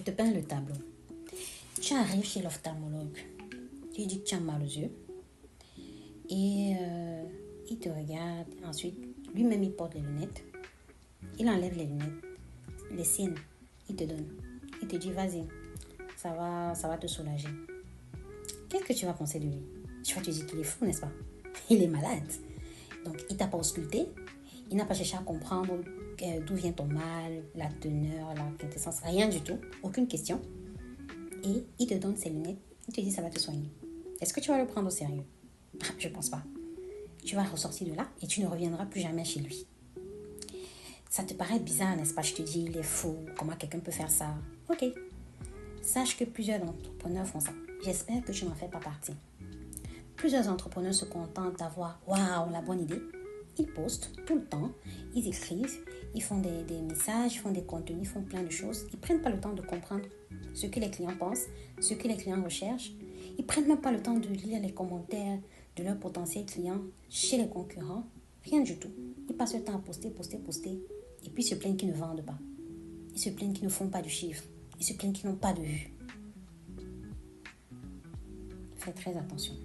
te peins le tableau. Tu arrives chez l'ophtalmologue. Tu lui dis que tu as mal aux yeux. Et il te regarde. Ensuite, lui-même, il porte les lunettes. Il enlève les lunettes, les siennes. Il te donne. Il te dit, vas-y, ça va te soulager. Qu'est-ce que tu vas penser de lui? Tu vas te dire qu'il est fou, n'est-ce pas? Il est malade. Donc, il t'a pas ausculté. Il n'a pas cherché à comprendre d'où vient ton mal, la teneur, la quintessence, rien du tout. Aucune question. Et il te donne ses lunettes. Il te dit, ça va te soigner. Est-ce que tu vas le prendre au sérieux? Je pense pas. Tu vas ressortir de là et tu ne reviendras plus jamais chez lui. Ça te paraît bizarre, n'est-ce pas? Je te dis, il est fou. Comment quelqu'un peut faire ça? Ok. Sache que plusieurs entrepreneurs font ça. J'espère que tu n'en fais pas partie. Plusieurs entrepreneurs se contentent d'avoir « Waouh, la bonne idée ». Ils postent tout le temps, ils écrivent, ils font des messages, ils font des contenus, ils font plein de choses. Ils ne prennent pas le temps de comprendre ce que les clients pensent, ce que les clients recherchent. Ils ne prennent même pas le temps de lire les commentaires de leurs potentiels clients chez les concurrents. Rien du tout. Ils passent le temps à poster. Et puis ils se plaignent qu'ils ne vendent pas. Ils se plaignent qu'ils ne font pas de chiffres. Ils se plaignent qu'ils n'ont pas de vues. Fais très attention.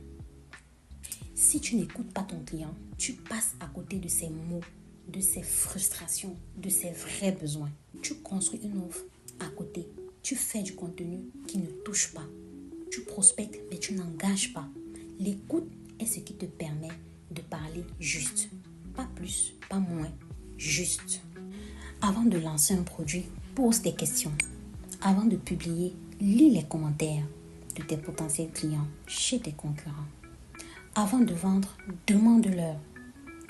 Si tu n'écoutes pas ton client, tu passes à côté de ses mots, de ses frustrations, de ses vrais besoins. Tu construis une offre à côté. Tu fais du contenu qui ne touche pas. Tu prospectes, mais tu n'engages pas. L'écoute est ce qui te permet de parler juste. Pas plus, pas moins, juste. Avant de lancer un produit, pose des questions. Avant de publier, lis les commentaires de tes potentiels clients chez tes concurrents. Avant de vendre, demande-leur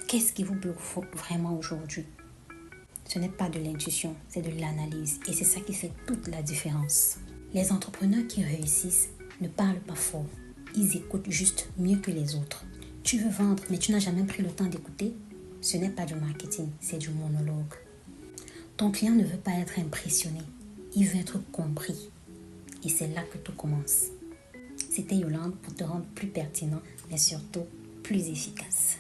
qu'est-ce qui vous faut vraiment aujourd'hui. Ce n'est pas de l'intuition, c'est de l'analyse et c'est ça qui fait toute la différence. Les entrepreneurs qui réussissent ne parlent pas fort, ils écoutent juste mieux que les autres. Tu veux vendre mais tu n'as jamais pris le temps d'écouter, ce n'est pas du marketing, c'est du monologue. Ton client ne veut pas être impressionné, il veut être compris et c'est là que tout commence. C'était Yolande pour te rendre plus pertinent, mais surtout plus efficace.